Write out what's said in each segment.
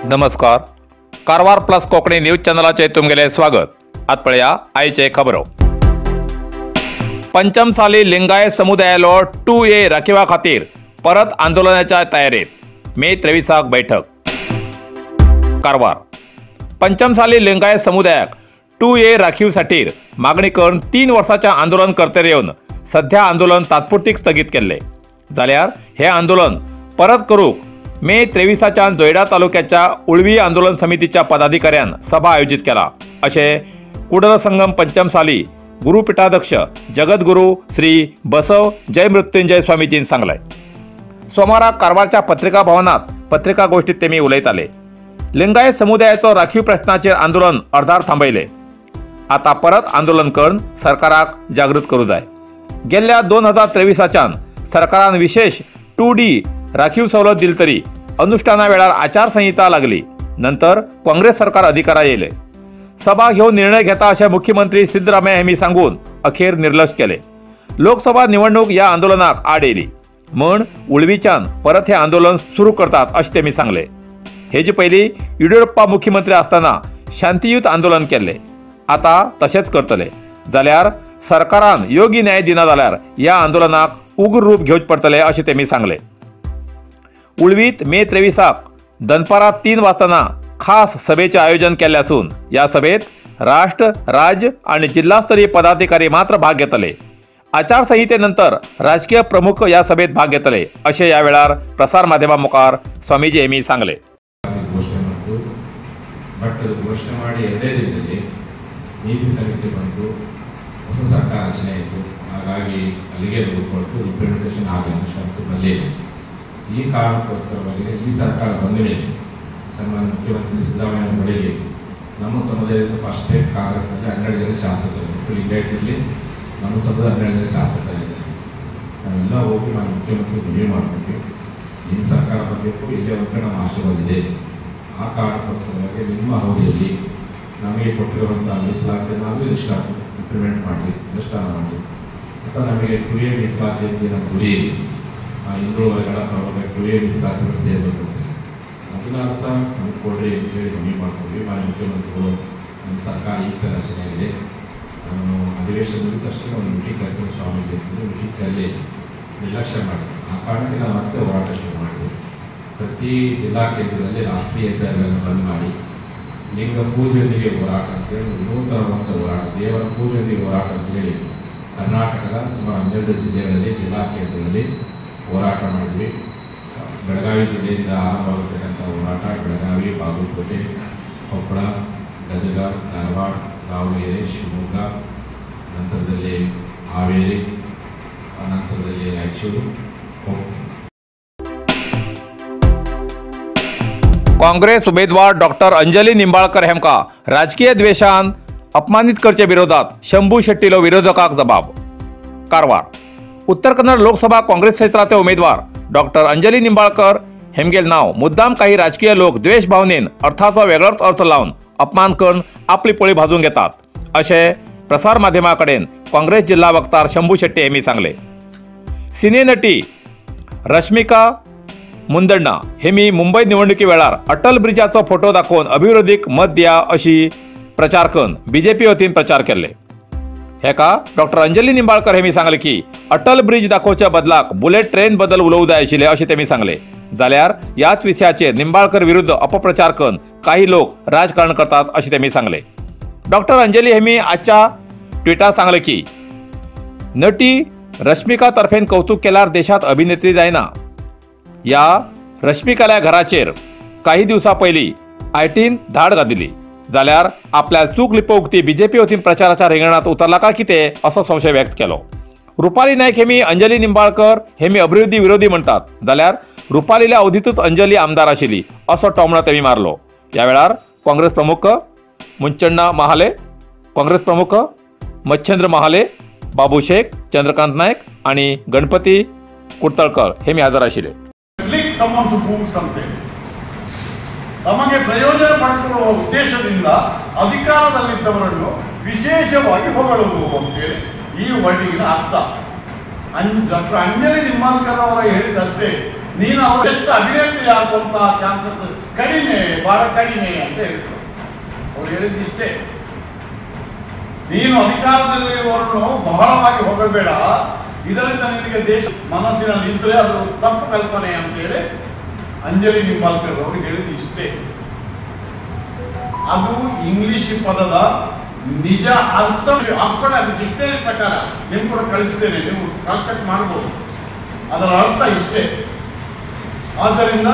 नमस्कार. Karwar plus Konkani news चॅनलाचे तुमगेले स्वागत. आत पळया आयचे खबरो. पंचम साली लिंगायत समुदायालो 2A राखीवा खातीर परत आंदोलनाच्या तयारीत. मे 23 बैठक. कारवार. पंचम साली लिंगायत समुदायाक 2A राखीव साठीर मागणी करून 3 वर्सांच्या आंदोलन करते येवन सध्या आंदोलन तात्पुरतीक स्थगीत केले. जाल्यार हे आंदोलन परत करूक मे 23 जोयडा तालुक्याच्या उळवी आंदोलन समितीच्या पदाधिकाऱ्यान सभा आयोजित केला अशे कुडल संगम पंचम साली गुरुपीठाध्यक्ष जगद्गुरू श्री बसव जय मृत्युंजय स्वामीजीन सांगले. सोमाराक कारवारच्या पत्रिका भवनात पत्रिका गोष्टीत तेमी उलयताले. लिंगायत समुदायाचो राखीव प्रश्नाचेर आंदोलन अर्धार थांबयले. आता परत आंदोलन करून सरकाराक जागृत करू जाय. गेल्या 2023 सरकारान विशेष 2D राखीव सवलत दिली तरी अनुष्ठाना वेळार आचारसंहिता लागली. नंतर काँग्रेस सरकार अधिकारा येयले. सभा घेऊन निर्णय घेता अशें मुख्यमंत्री सिद्धरामय्या हेमी सांगून अखेर निर्लक्ष केले. लोकसभा निवडणूक या आंदोलनाक आड येयली म्हण उळवीच्यान परत हे आंदोलन सुरू करतात अशें तेमी सांगले. हेजे पयलीं येडियुरप्पा मुख्यमंत्री आसतना शांतियुत आंदोलन केले. आता तशेंच करतले. जाल्यार सरकारान योग्य न्याय दिना जाल्यार या आंदोलनाक उग्र रूप घेवचे पडटले अशें तेमी सांगले. उळवीत मे 23 दनपारां 3 वाजताना खास सभेचे आयोजन केल्ले असून या सभेत राष्ट्र, राज्य आणि जिल्हास्तरीय पदाधिकारी मात्र भाग घेतले. आचारसंहितेनंतर राजकीय प्रमुख या सभेत भाग घेतले असे या वेळार प्रसार माध्यमां मुखार स्वामीजी हेमी सांगले. ನೀತಿ ಸಮಿತಿ ಬಂತು, ಹೊಸ ಸರ್ಕಾರ ರಚನೆ ಆಯಿತು. ಹಾಗಾಗಿ ಅಲ್ಲಿಗೆ ಕೂತ್ಕೊಳ್ತು ಇಂಪ್ಲಿಮೆಂಟೇಷನ್ ಆಗಿ ಅನುಷ್ಠಾನಕ್ಕೆ ಬರಲಿಲ್ಲ. ಈ ಕಾರಣಕ್ಕೋಸ್ಕರವಾಗಿ ಈ ಸರ್ಕಾರ ಬಂದ ಮೇಲೆ ಸನ್ಮಾನ್ಯ ಮುಖ್ಯಮಂತ್ರಿ ಸಿದ್ದರಾಮಯ್ಯ ಬಳಿಗೆ ನಮ್ಮ ಸಮುದಾಯದ ಫಸ್ಟ್ ಟೈಮ್ ಕಾಂಗ್ರೆಸ್ನಲ್ಲಿ 12 ಜನ ಶಾಸಕರು ಲಿಂಗಾಯತಲ್ಲಿ ನಮ್ಮ ಸಮುದಾಯ 12 ಜನ ಶಾಸಕರಿದ್ದಾರೆ. ನಾವೆಲ್ಲ ಹೋಗಿ ನಾವು ಮುಖ್ಯಮಂತ್ರಿ ಮನವಿ ಮಾಡಬೇಕು, ನಿಮ್ಮ ಸರ್ಕಾರ ಬರಬೇಕು, ಇಲ್ಲೇ ಒಂದು ನಮ್ಮ ಆಶೀರ್ವಾದ ಇದೆ. ಆ ಕಾರಣಕ್ಕೋಸ್ಕರವಾಗಿ ನಿಮ್ಮ ಅವಧಿಯಲ್ಲಿ ನಮಗೆ ಕೊಟ್ಟಿರುವಂಥ ಮೀಸಲಾತಿಯನ್ನು ನಾವು ಇಂಪ್ಲಿಮೆಂಟ್ ಮಾಡಿ ಅನುಷ್ಠಾನ ಮಾಡಿ ಅಥವಾ ನಮಗೆ 2A ಮೀಸಲಾತಿ ಅಂತ ನಮ್ಮ ಗುರಿ ಹಿಂದೂ ವರ್ಗಗಳ ಪರವಾಗಿ 2A ಮೀಸಲಾತಿಗಳು ಸೇರಬೇಕು. ಅದನ್ನ ಸಹ ನಮ್ಗೆ ಕೊಡ್ರಿ ಅಂತೇಳಿ ಮನವಿ ಮಾಡ್ತೀವಿ. ಮಾನ್ಯ ಮುಖ್ಯಮಂತ್ರಿಗಳು ನಮ್ಮ ಸರ್ಕಾರ ಈಗ ರಚನೆ ಆಗಿದೆ. ನಾನು ಅಧಿವೇಶನ ಮುಗಿದ ತಕ್ಷಣ ಒಂದು ಮೀಟಿಂಗ್ ಕರೆಸಿದ ಸ್ವಾಮೀಜಿ ಅಂತಂದರೆ ಮೀಟಿಂಗಲ್ಲಿ ನಿರ್ಲಕ್ಷ್ಯ ಮಾಡಿದೆ. ಆ ಕಾರಣಕ್ಕೆ ನಾವು ಮತ್ತೆ ಹೋರಾಟ ಶುರು ಮಾಡಿದ್ವಿ. ಪ್ರತಿ ಜಿಲ್ಲಾ ಕೇಂದ್ರದಲ್ಲಿ ರಾಷ್ಟ್ರೀಯ ಹೆದ್ದಾರಿಗಳನ್ನು ಬಂದ್ ಮಾಡಿ ಲಿಂಗ ಪೂಜೆಯೊಂದಿಗೆ ಹೋರಾಟ ಅಂತೇಳಿ ನೂತನವಾದ ಹೋರಾಟ, ದೇವರ ಪೂಜೆಯೊಂದಿಗೆ ಹೋರಾಟ ಅಂತೇಳಿ ಕರ್ನಾಟಕದ ಸುಮಾರು 12 ಜಿಲ್ಲೆಗಳಲ್ಲಿ ಜಿಲ್ಲಾ ಕೇಂದ್ರಗಳಲ್ಲಿ ಹೋರಾಟ ಮಾಡಿದ್ವಿ. ಬೆಳಗಾವಿ ಜಿಲ್ಲೆಯಿಂದ ಆರಂಭವಾಗಿರ್ತಕ್ಕಂಥ ಹೋರಾಟ ಬೆಳಗಾವಿ, ಬಾಗಲಕೋಟೆ, ಕೊಪ್ಪಳ, ಗದಗ, ಧಾರವಾಡ, ದಾವಣಗೆರೆ, ಶಿವಮೊಗ್ಗ, ನಂತರದಲ್ಲಿ ಹಾವೇರಿ, ನಂತರದಲ್ಲಿ ರಾಯಚೂರು. काँग्रेस उमेदवार डॉक्टर अंजली निंबाळकर हेमका राजकीय द्वेषान अपमानित करचे विरोधात शंभू शेट्टीलो विरोधकाक जबाब. कारवार. उत्तर कन्नड लोकसभा काँग्रेस क्षेत्राचे उमेदवार डॉक्टर अंजली निंबाळकर हेमगेल नाव मुद्दाम काही राजकीय लोक द्वेष भावनेन अर्थाचो वेगळोच अर्थ लावन अपमान करून आपली पळी भाजून घेतात असे प्रसार माध्यमाकडेन काँग्रेस जिल्हा वक्तार शंभू शेट्टी हेमी सांगले. सिने नटी रश्मिका मुंदण्णा हेमी मुंबई निवडणुकी वेळार अटल ब्रिजाचो फोटो दाखवून अभिवृद्धीक मत दिया अशी प्रचार करून बीजेपी वतीन प्रचार केले. हेका डॉक्टर अंजली निंबाळकर हेमी सांगले की अटल ब्रिज दाखोवच्या बदलाक बुलेट ट्रेन बद्दल उलोवंक जाय आशिल्ले अशें तेमी सांगले. जाल्यार याच विशयाचेर निंबाळकर विरुद्ध अपप्रचार करून काही लोक राजकारण करतात अशें तेमी सांगले. डॉक्टर अंजली हेमी आजच्या ट्विटार सांगले की नटी रश्मिका तर्फेन कौतुक केल्यार देशात अभिनेत्री जायना. या रश्मिकाल्या घराचेर काही दिवसां पयलीं आयटीन धाड घातिली. जाल्यार आपल्या चूक लिपोवंक ती बीजेपी वतीन प्रचाराच्या रिंगणात उतरला काय कितें असो संशय व्यक्त केलो. रुपाली नायक हेमी अंजली निंबाळकर हेमी अभिवृद्धी विरोधी म्हणटात. जाल्यार रुपालील्या अवधीतूच अंजली आमदार आशिल्ली असो टोमणो तेमी मारलो. ह्या वेळार काँग्रेस प्रमुख मुंचण्णा महाले, काँग्रेस प्रमुख मच्छेंद्र महाले, बाबू शेख, चंद्रकांत नायक आणि गणपती कुडतळकर हेमी हजर आशिल्ले. Someone to prove something. ತಮಗೆ ಪ್ರಯೋಜನ ಪಡೆದುಕೊಳ್ಳುವ ಉದ್ದೇಶದಿಂದ ಅಧಿಕಾರದಲ್ಲಿದ್ದವರನ್ನು ವಿಶೇಷವಾಗಿ ಹೊಗಳುವುದು ಅಂತೇಳಿ ಈ ವರ್ಡಿಗಿನ ಅರ್ಥ. ಡಾಕ್ಟರ್ ಅಂಜಲಿ ನಿಂಬಾಳ್ಕರ್ ಅವರ ಹೇಳಿದಷ್ಟೇ, ನೀನು ಅವರು ಎಷ್ಟು ಅಭಿನೇತ್ರಿ ಆಗುವಂತಹ ಚಾನ್ಸಸ್ ಕಡಿಮೆ, ಬಹಳ ಕಡಿಮೆ ಅಂತ ಹೇಳ್ತಾರೆ. ಅವ್ರು ಹೇಳಿದಿಷ್ಟೇ, ನೀನು ಅಧಿಕಾರದಲ್ಲಿರುವವರನ್ನು ಬಹಳವಾಗಿ ಹೋಗಬೇಡ, ಇದರಿಂದ ನಿನಗೆ ದೇಶ ಮನಸ್ಸಿನಲ್ಲಿ ಇದ್ರೆ ಅದು ತಪ್ಪು ಕಲ್ಪನೆ ಅಂತೇಳಿ ಅಂಜಲಿ ನಿಂಬಾಳ್ಕರ್ ಅವರು ಹೇಳಿದ ಇಷ್ಟೇ. ಅದು ಇಂಗ್ಲಿಷ್ ಪದದ ನಿಜ ಅರ್ಥ. ಆಕ್ಸ್ಫರ್ಡ್ ಡಿಕ್ಷನರಿ ಪ್ರಕಾರ ನಿಮ್ ಕೂಡ ಕಳಿಸ್ತೇನೆ, ನೀವು ಕ್ರಾಸ್ ಚೆಕ್ ಮಾಡಬಹುದು. ಅದರ ಅರ್ಥ ಇಷ್ಟೇ. ಆದ್ದರಿಂದ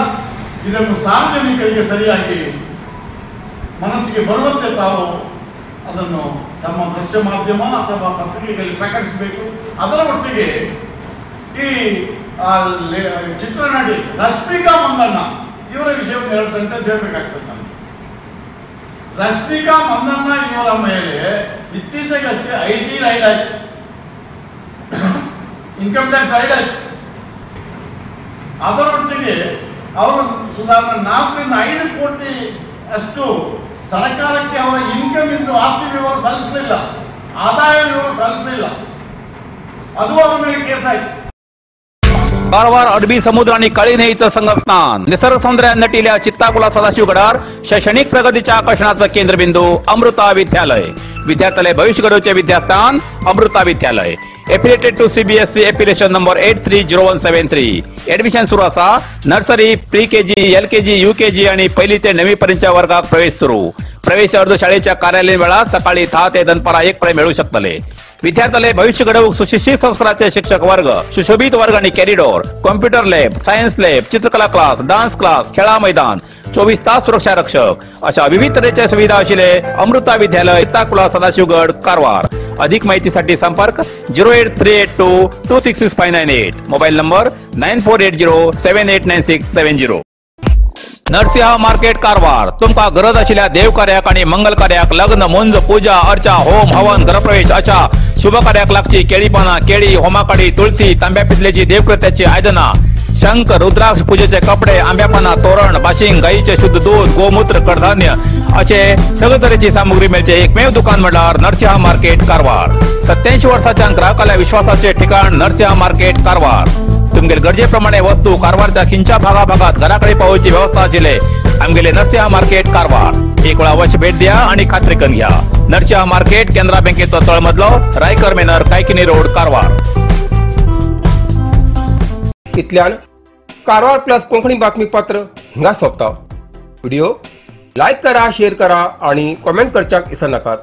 ಇದನ್ನು ಸಾರ್ವಜನಿಕರಿಗೆ ಸರಿಯಾಗಿ ಮನಸ್ಸಿಗೆ ಬರುವಂತೆ ತಾವು ಅದನ್ನು ತಮ್ಮ ದೃಶ್ಯ ಮಾಧ್ಯಮ ಅಥವಾ ಪತ್ರಿಕೆಗಳಲ್ಲಿ ಪ್ರಕಟಿಸಬೇಕು. ಅದರ ಒಟ್ಟಿಗೆ ಈ ಚಿತ್ರನಟಿ ರಶ್ಮಿಕಾ ಮಂದಣ್ಣ ಇವರ ವಿಷಯವನ್ನು 2 ಸೆಂಟೆನ್ಸ್ ಹೇಳಬೇಕಾಗ್ತದೆ ನಾನು. ರಶ್ಮಿಕಾ ಮಂದಣ್ಣ ಇವರ ಮೇಲೆ ಇತ್ತೀಚೆಗಷ್ಟೇ IT ರೈಡ್ ಆಯ್ತು, ಇನ್ಕಮ್ ಟ್ಯಾಕ್ಸ್ ರೈಡ್ ಆಯ್ತು. ಅದರೊಟ್ಟಿಗೆ ಅವರು ಸುಧಾರಣೆ 4 ರಿಂದ 5 ಕೋಟಿ ಅಷ್ಟು ಸರ್ಕಾರಕ್ಕೆ ಅವರ ಇನ್ಕಮ್ ಇಂದು ಆಸ್ತಿ ವಿವರ ಸಲ್ಲಿಸಲಿಲ್ಲ, ಆದಾಯ ವಿವರ सलिसलिಲ್ಲ. ಅದು ಅವರ ಮೇಲೆ ಕೇಸ್ ಆಯ್ತು. कारवार अरबी समुद्र आणि काळी नदीचं संगम स्नान, निसर्ग सौंदर्यात नटिल्या चित्ताकुला सदाशिव गडार शैक्षणिक प्रगतीच्या आकर्षणाचं केंद्रबिंदू अमृता विद्यालय. विद्यार्थ्यालय भविष्य घडवचे विद्यास्थान Amrita Vidyalaya. Affiliated to CBSE affiliation number 830173. Admission सुरू असा. Nursery, pre KG, LKG, UKG आणि 1ली ते 9वी पर्यंतच्या वर्गात प्रवेश सुरू. प्रवेश अर्ज शाळेच्या कार्यालयीन वेळा सकाळी 10 ते दनपारा 1 पर्यंत मिळू शकतले. विद्यार्थ्यालय भविष्य घडवूक सुशिक्षित संस्काराचे शिक्षक वर्ग, सुशोभित वर्ग आणि corridor, computer lab, science lab, चित्रकला क्लास, डान्स क्लास, खेळा मैदान, 24 तास सुरक्षा रक्षक अशा विविध तऱ्हेच्या सुविधा असलेले अमृता विद्यालय, चित्ताकुला, सदाशिवगड, कारवार. अधिक माहितीसाठी संपर्क 08382266598. Mobile number 9480789670. Narasimha market Karwar. तुमका गरज असलेल्या देव कार्याक आणि मंगल कार्याक, लग्न, मुंज, पूजा, अर्चा, होम, हवन, गृहप्रवेश अशा शुभ कार्याक लागची केळी पाना, केळी, होमाकाडी, तुळशी, तांब्या पितलेची देवकृत्याची आयदना, शंख, रुद्राक्ष पूजेचे कपडे, आंब्यापाना, तोरण, बाशिंग, गाईचे शुद्ध दूध, गोमूत्र, कडधान्य असे सगळे तऱ्हेची सामुग्री मिळते एकमेव दुकान म्हणल्यार नरसिंह मार्केट कारवार. 87 वर्षाच्या ग्राहकाला विश्वासाचे ठिकाण नरसिंह मार्केट कारवार. तुमगेल गरजेप्रमाणे वस्तू कारवारच्या खिंच्या भागाभागात घराकडे पावची व्यवस्था आशिल्ले आमगेले नरसिंह मार्केट कारवार. एक वेळा अवश्य भेट द्या आणि खात्री करून घ्या. नरसिंह मार्केट, केंद्रा बँकेचो तळमजलो, रायकर मेनर, कायकिनी रोड, कारवार. इतल्यान कारवार प्लस कोंकणी बातमीपत्र हिंगा सोंपता. व्हिडिओ लाईक करा, शेअर करा आणि कॉमेंट करच्याक विसरू नकात.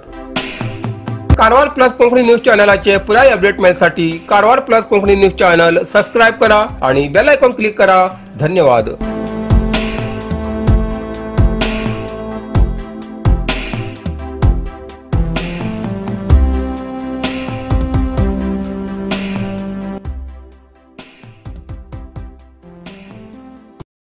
कारवार प्लस कोंकणी न्यूज चॅनलाचे पुराय अपडेट मिळण्यासाठी Karwar plus Konkani news channel subscribe करा आणि बेल आयकॉन क्लिक करा. धन्यवाद.